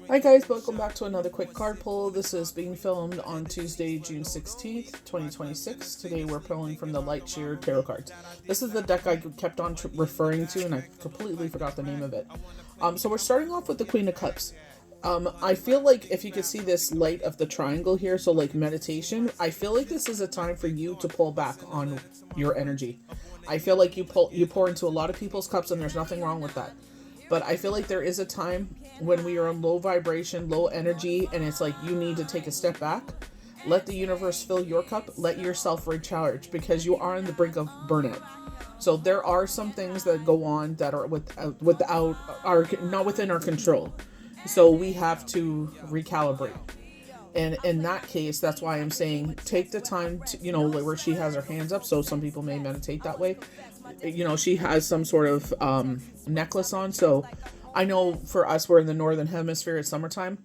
Hi guys, welcome back to another quick card pull. This is being filmed on Tuesday, June 16th, 2026. Today we're pulling from the Lightshare Tarot cards. This is the deck I kept on referring to and I completely forgot the name of it. So we're starting off with the Queen of Cups. I feel like if you could see this light of the triangle here, so like meditation, I feel like this is a time for you to pull back on your energy. I feel like you pour into a lot of people's cups and there's nothing wrong with that. But I feel like there is a time when we are in low vibration, low energy, and it's like you need to take a step back. Let the universe fill your cup. Let yourself recharge because you are on the brink of burnout. So there are some things that go on that are without our not within our control. So we have to recalibrate. And in that case, that's why I'm saying take the time to, where she has her hands up. So some people may meditate that way. She has some sort of necklace on. So I know for us, we're in the northern hemisphere. It's summertime.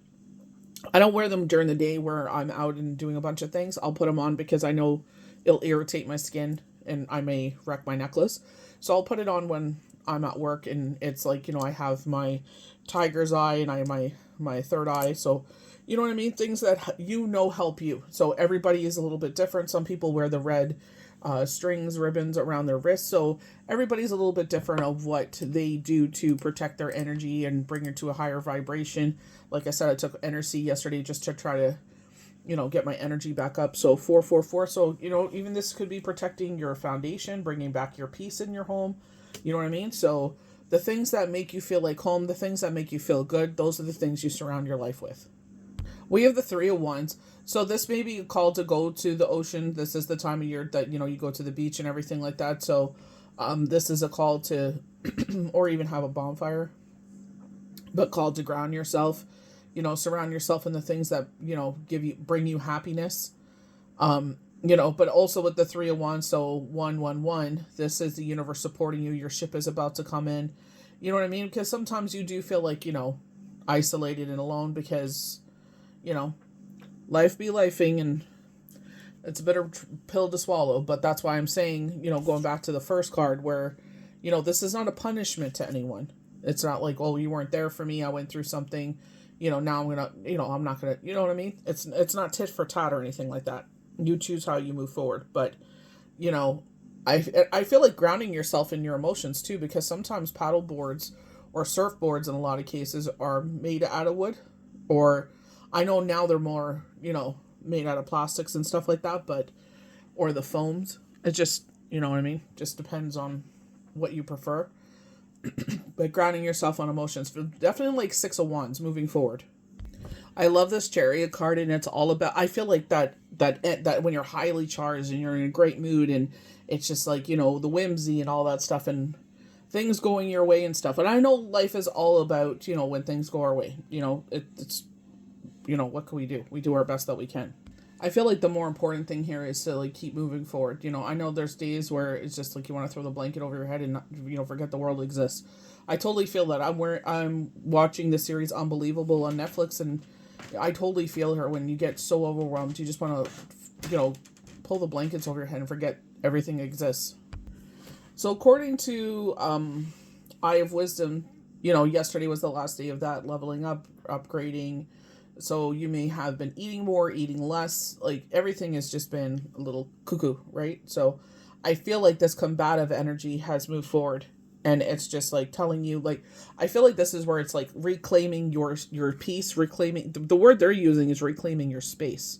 I don't wear them during the day where I'm out and doing a bunch of things. I'll put them on because I know it'll irritate my skin and I may wreck my necklace. So I'll put it on when I'm at work and it's like, I have my tiger's eye and I have my third eye. So you know what I mean? Things that help you. So everybody is a little bit different. Some people wear the red strings, ribbons around their wrists. So everybody's a little bit different of what they do to protect their energy and bring it to a higher vibration. Like I said, I took NRC yesterday just to try to, get my energy back up. So 444. So, even this could be protecting your foundation, bringing back your peace in your home. You know what I mean? So the things that make you feel like home, the things that make you feel good, those are the things you surround your life with. We have the Three of Wands. So this may be called to go to the ocean. This is the time of year that, you go to the beach and everything like that. So this is a call to, or even have a bonfire, but called to ground yourself, surround yourself in the things that, bring you happiness. But also with the Three of Wands, so 111, this is the universe supporting you. Your ship is about to come in. You know what I mean? Because sometimes you do feel like, isolated and alone because life be lifing and it's a bitter pill to swallow. But that's why I'm saying, going back to the first card where, this is not a punishment to anyone. It's not like, oh, you weren't there for me. I went through something, now I'm going to, I'm not going to, you know what I mean? It's not tit for tat or anything like that. You choose how you move forward. But, I feel like grounding yourself in your emotions too, because sometimes paddle boards or surfboards in a lot of cases are made out of wood, or I know now they're more, made out of plastics and stuff like that, or the foams. It just, you know what I mean? Just depends on what you prefer. But grounding yourself on emotions, definitely like Six of Wands moving forward. I love this Chariot card, and it's all about, I feel like that when you're highly charged and you're in a great mood and it's just like, the whimsy and all that stuff and things going your way and stuff. And I know life is all about, when things go our way, it's what can we do? We do our best that we can. I feel like the more important thing here is to like keep moving forward. I know there's days where it's just like you want to throw the blanket over your head and not, forget the world exists. I totally feel that. I'm watching the series Unbelievable on Netflix, and I totally feel her when you get so overwhelmed. You just want to, pull the blankets over your head and forget everything exists. So according to Eye of Wisdom, yesterday was the last day of that leveling up, upgrading. So you may have been eating more, eating less. Like everything has just been a little cuckoo, right? So I feel like this combative energy has moved forward. And it's just like telling you, like, I feel like this is where it's like reclaiming your peace, reclaiming, the word they're using is reclaiming your space.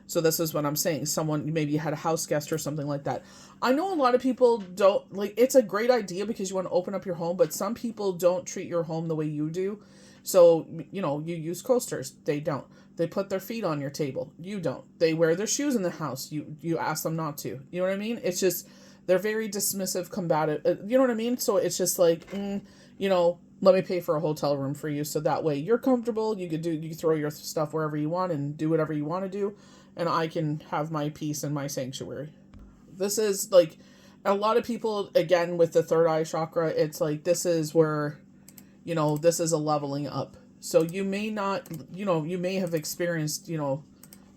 So this is what I'm saying. Someone, maybe you had a house guest or something like that. I know a lot of people don't, like, it's a great idea because you want to open up your home, but some people don't treat your home the way you do. So, you use coasters. They don't. They put their feet on your table. You don't. They wear their shoes in the house. You ask them not to. You know what I mean? It's just, they're very dismissive, combative. You know what I mean? So it's just like, let me pay for a hotel room for you. So that way you're comfortable. You can throw your stuff wherever you want and do whatever you want to do. And I can have my peace and my sanctuary. This is like, a lot of people, again, with the third eye chakra, it's like, this is where, this is a leveling up. So you may not, you may have experienced,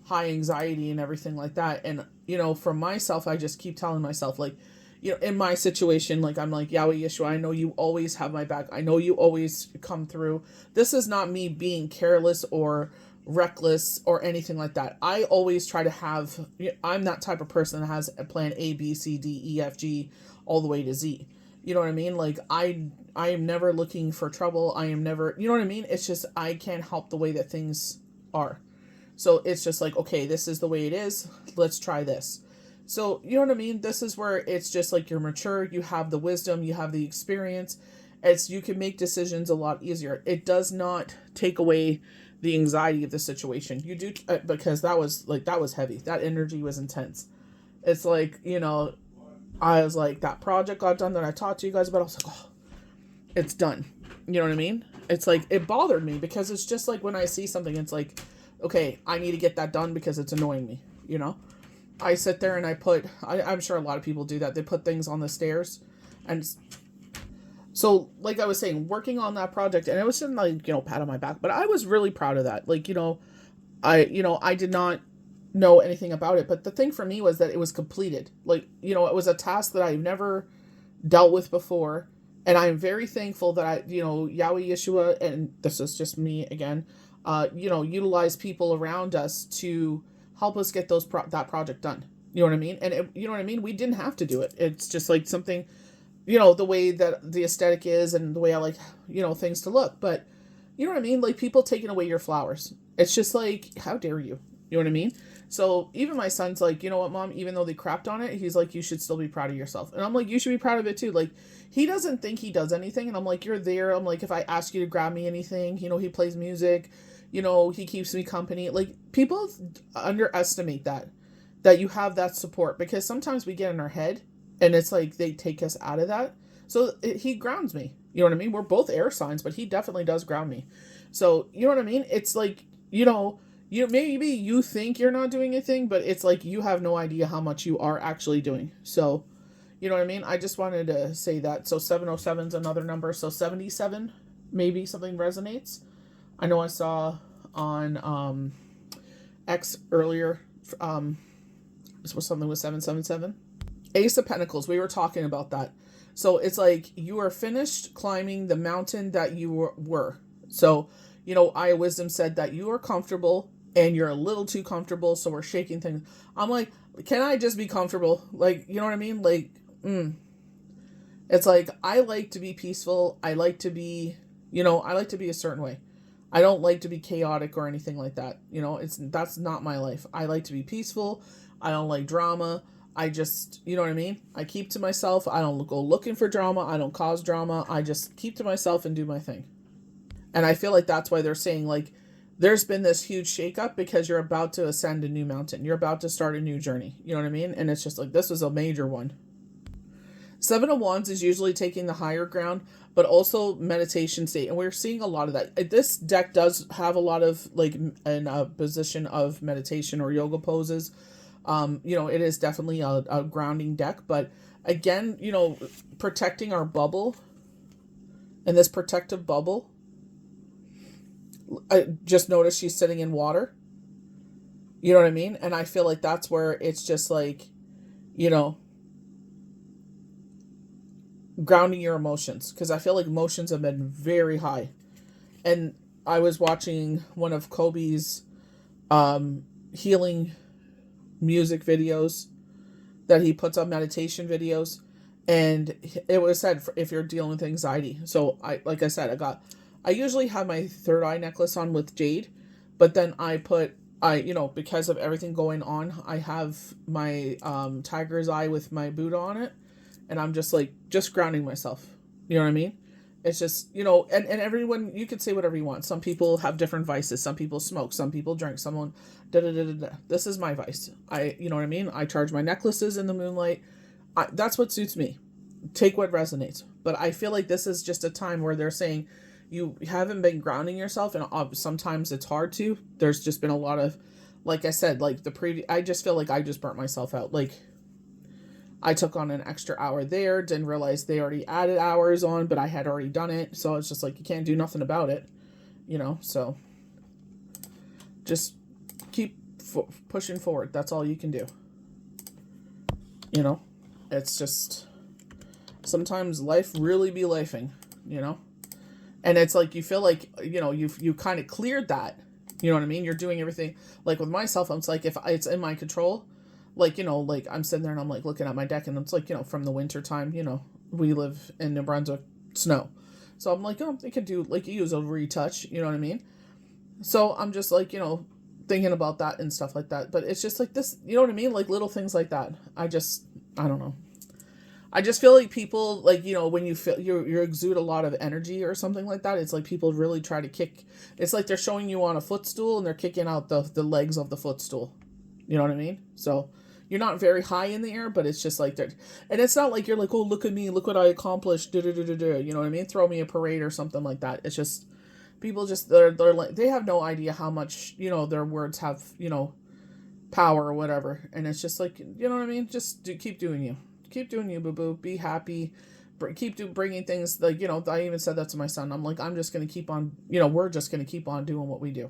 high anxiety and everything like that. And, for myself, I just keep telling myself, like, you know, in my situation, like, I'm like, Yahweh Yeshua, I know you always have my back. I know you always come through. This is not me being careless or reckless or anything like that. I always try to have, I'm that type of person that has a plan A, B, C, D, E, F, G, all the way to Z. You know what I mean? Like, I am never looking for trouble. I am never, you know what I mean? It's just, I can't help the way that things are. So it's just like, okay, this is the way it is. Let's try this. So, you know what I mean? This is where it's just like you're mature, you have the wisdom, you have the experience. You can make decisions a lot easier. It does not take away the anxiety of the situation. You do, because that was heavy. That energy was intense. It's like, you know, I was like, that project got done that I talked to you guys about. I was like, oh, it's done. You know what I mean? It's like, it bothered me because it's just like when I see something, it's like, okay, I need to get that done because it's annoying me, you know? I sit there and I'm sure a lot of people do that. They put things on the stairs. And so, like I was saying, working on that project, and it was just like, you know, pat on my back, but I was really proud of that. Like, you know, I did not know anything about it, but the thing for me was that it was completed. Like, you know, it was a task that I've never dealt with before. And I'm very thankful that Yahweh Yeshua, and this is just me again, utilize people around us to help us get that project done. You know what I mean? And you know what I mean? We didn't have to do it. It's just like something, you know, the way that the aesthetic is and the way I like, you know, things to look. But you know what I mean? Like, people taking away your flowers. It's just like, how dare you? You know what I mean? So even my son's like, you know what, Mom, even though they crapped on it, he's like, you should still be proud of yourself. And I'm like, you should be proud of it too. Like, he doesn't think he does anything. And I'm like, you're there. I'm like, if I ask you to grab me anything, you know, he plays music, you know, he keeps me company. Like, people underestimate that you have that support, because sometimes we get in our head and it's like they take us out of that. So he grounds me. You know what I mean? We're both air signs, but he definitely does ground me. So, you know what I mean? It's like, you know, maybe you think you're not doing anything, but it's like you have no idea how much you are actually doing. So, you know what I mean? I just wanted to say that. So 707 is another number. So 77, maybe something resonates. I know I saw on X earlier, this was something with 777. Ace of Pentacles, we were talking about that. So it's like you are finished climbing the mountain that you were. So, you know, Aya Wisdom said that you are comfortable and you're a little too comfortable, so we're shaking things. I'm like, can I just be comfortable? Like, you know what I mean? Like, It's like, I like to be peaceful. I like to be, you know, I like to be a certain way. I don't like to be chaotic or anything like that. You know, that's not my life. I like to be peaceful. I don't like drama. I just, you know what I mean? I keep to myself. I don't go looking for drama. I don't cause drama. I just keep to myself and do my thing. And I feel like that's why they're saying, like, there's been this huge shakeup because you're about to ascend a new mountain. You're about to start a new journey. You know what I mean? And it's just like, this was a major one. Seven of Wands is usually taking the higher ground, but also meditation state. And we're seeing a lot of that. This deck does have a lot of, like, in a position of meditation or yoga poses. You know, it is definitely a grounding deck. But again, you know, protecting our bubble and this protective bubble. I just noticed she's sitting in water. You know what I mean? And I feel like that's where it's just like, you know, grounding your emotions. Because I feel like emotions have been very high. And I was watching one of Kobe's healing music videos that he puts on, meditation videos. And it was said, if you're dealing with anxiety. So like I said, I usually have my third eye necklace on with jade, but then you know, because of everything going on, I have my tiger's eye with my Buddha on it, and I'm just grounding myself. You know what I mean? It's just, you know, and everyone, you could say whatever you want. Some people have different vices. Some people smoke. Some people drink. Someone, This is my vice. You know what I mean? I charge my necklaces in the moonlight. That's what suits me. Take what resonates. But I feel like this is just a time where they're saying, you haven't been grounding yourself, and sometimes it's hard to. There's just been a lot of, like I said, like I just feel like I just burnt myself out. Like, I took on an extra hour there, didn't realize they already added hours on, but I had already done it. So it's just like, you can't do nothing about it, you know? So just keep pushing forward. That's all you can do. You know, it's just, Sometimes life really be lifing, you know? And it's like, you feel like, you know, you kind of cleared that, you know what I mean? You're doing everything. Like with myself, I'm like, if it's in my control, like, you know, like I'm sitting there and I'm like looking at my deck, and it's like, you know, from the winter time, you know, we live in New Brunswick, snow. So I'm like, oh, they could do, like, use a retouch, you know what I mean? So I'm just like, you know, thinking about that and stuff like that. But it's just like this, you know what I mean? Like little things like that. I don't know. I just feel like people, like, you know, when you feel you exude a lot of energy or something like that, it's like people really try to kick. It's like they're showing you on a footstool and they're kicking out the legs of the footstool. You know what I mean? So you're not very high in the air, but it's just like that. And it's not like you're like, oh, look at me, look what I accomplished. You know what I mean? Throw me a parade or something like that. It's just people just they're like, they have no idea how much, you know, their words have, you know, power or whatever. And it's just like, you know what I mean? Just keep doing you. Keep doing you, boo-boo. Be happy. Bringing things, like, you know, I even said that to my son. I'm like, I'm just going to keep on, you know, we're just going to keep on doing what we do.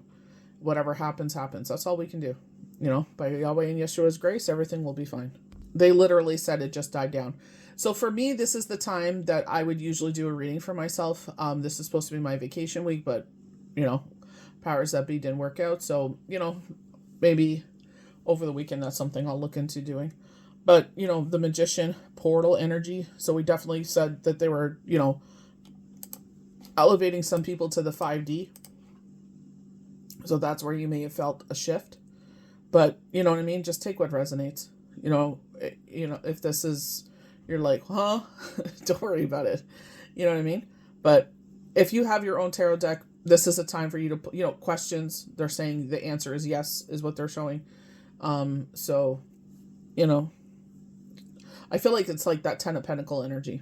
Whatever happens, happens. That's all we can do. You know, by Yahweh and Yeshua's grace, everything will be fine. They literally said it just died down. So for me, this is the time that I would usually do a reading for myself. This is supposed to be my vacation week, but, you know, powers that be didn't work out. So, you know, maybe over the weekend, that's something I'll look into doing. But, you know, the magician, portal energy. So we definitely said that they were, you know, elevating some people to the 5D. So that's where you may have felt a shift. But, you know what I mean? Just take what resonates. You know, if this is, you're like, huh? Don't worry about it. You know what I mean? But if you have your own tarot deck, this is a time for you to, you know, questions. They're saying the answer is yes, is what they're showing. So, you know, I feel like it's like that 10 of Pentacle energy.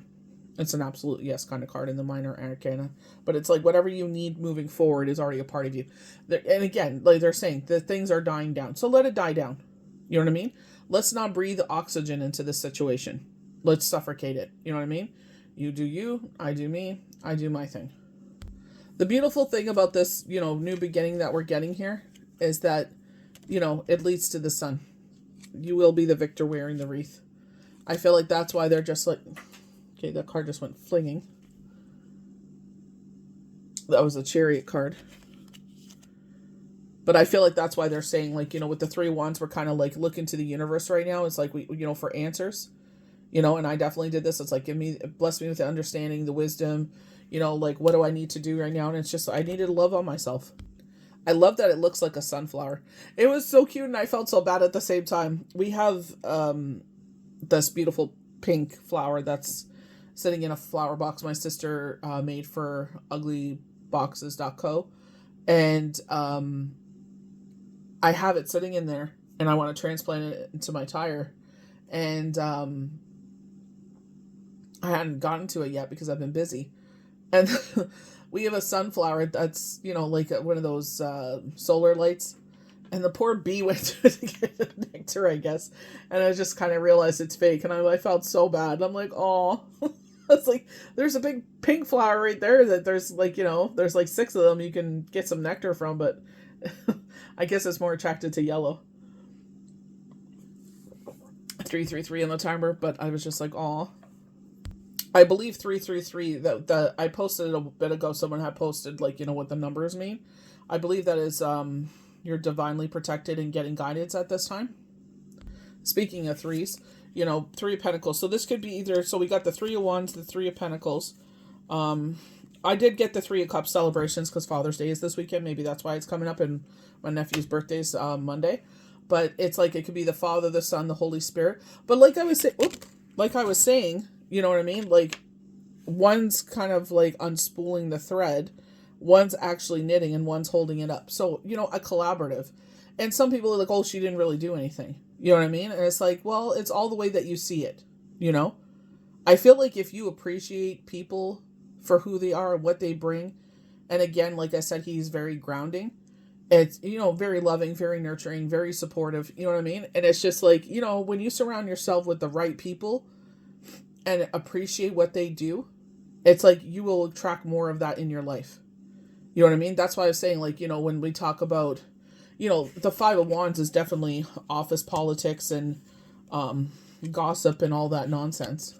It's an absolute yes kind of card in the minor arcana. But it's like whatever you need moving forward is already a part of you. And again, like they're saying, the things are dying down. So let it die down. You know what I mean? Let's not breathe oxygen into this situation. Let's suffocate it. You know what I mean? You do you, I do me, I do my thing. The beautiful thing about this, you know, new beginning that we're getting here is that, you know, it leads to the sun. You will be the victor wearing the wreath. I feel like that's why they're just like, okay, that card just went flinging. That was a Chariot card. But I feel like that's why they're saying, like, you know, with the 3 wands, we're kind of like looking to the universe right now. It's like, we, you know, for answers, you know, and I definitely did this. It's like, bless me with the understanding, the wisdom, you know, like, what do I need to do right now? And it's just, I needed to love on myself. I love that it looks like a sunflower. It was so cute, and I felt so bad at the same time. We have this beautiful pink flower that's sitting in a flower box my sister made for uglyboxes.co. And I have it sitting in there, and I want to transplant it into my tire. And I hadn't gotten to it yet because I've been busy. And we have a sunflower that's, you know, like one of those solar lights. And the poor bee went to get nectar, I guess. And I just kind of realized it's fake. And I felt so bad. I'm like, oh. It's like, there's a big pink flower right there that there's like, you know, there's like 6 of them you can get some nectar from. But I guess it's more attracted to yellow. 333 on the timer. But I was just like, oh. I believe 333, that I posted it a bit ago. Someone had posted, like, you know, what the numbers mean. I believe that is, you're divinely protected and getting guidance at this time. Speaking of 3s, you know, 3 of Pentacles. So this could be either, so we got the 3 of Wands, the 3 of Pentacles. I did get the 3 of Cups celebrations because Father's Day is this weekend. Maybe that's why it's coming up, and my nephew's birthday's Monday. But it's like, it could be the Father, the Son, the Holy Spirit. But like I was saying, you know what I mean? Like, one's kind of like unspooling the thread, one's actually knitting, and one's holding it up. So, you know, a collaborative. And some people are like, oh, she didn't really do anything. You know what I mean? And it's like, well, it's all the way that you see it, you know? I feel like if you appreciate people for who they are and what they bring, and again, like I said, he's very grounding. It's, you know, very loving, very nurturing, very supportive, you know what I mean? And it's just like, you know, when you surround yourself with the right people and appreciate what they do, it's like you will attract more of that in your life. You know what I mean? That's why I was saying, like, you know, when we talk about, you know, the 5 of Wands is definitely office politics and gossip and all that nonsense.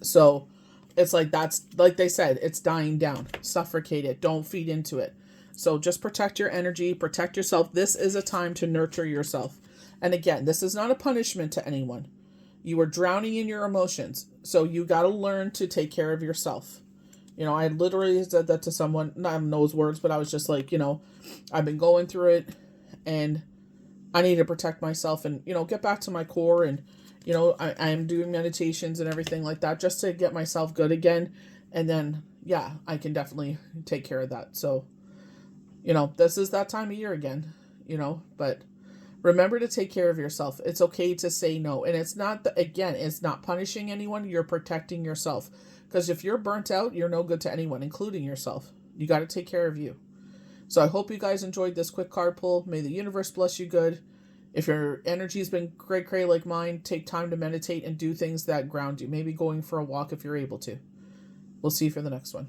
So it's like, that's like they said, it's dying down. Suffocate it. Don't feed into it. So just protect your energy, protect yourself. This is a time to nurture yourself. And again, this is not a punishment to anyone. You are drowning in your emotions. So you got to learn to take care of yourself. I literally said that to someone, not in those words, but I was just like, I've been going through it and I need to protect myself and, get back to my core. And, I'm doing meditations and everything like that just to get myself good again. And then, yeah, I can definitely take care of that. So, this is that time of year again, but remember to take care of yourself. It's okay to say no. And it's not, it's not punishing anyone. You're protecting yourself. Because if you're burnt out, you're no good to anyone, including yourself. You got to take care of you. So I hope you guys enjoyed this quick card pull. May the universe bless you good. If your energy's been cray like mine, take time to meditate and do things that ground you. Maybe going for a walk if you're able to. We'll see you for the next one.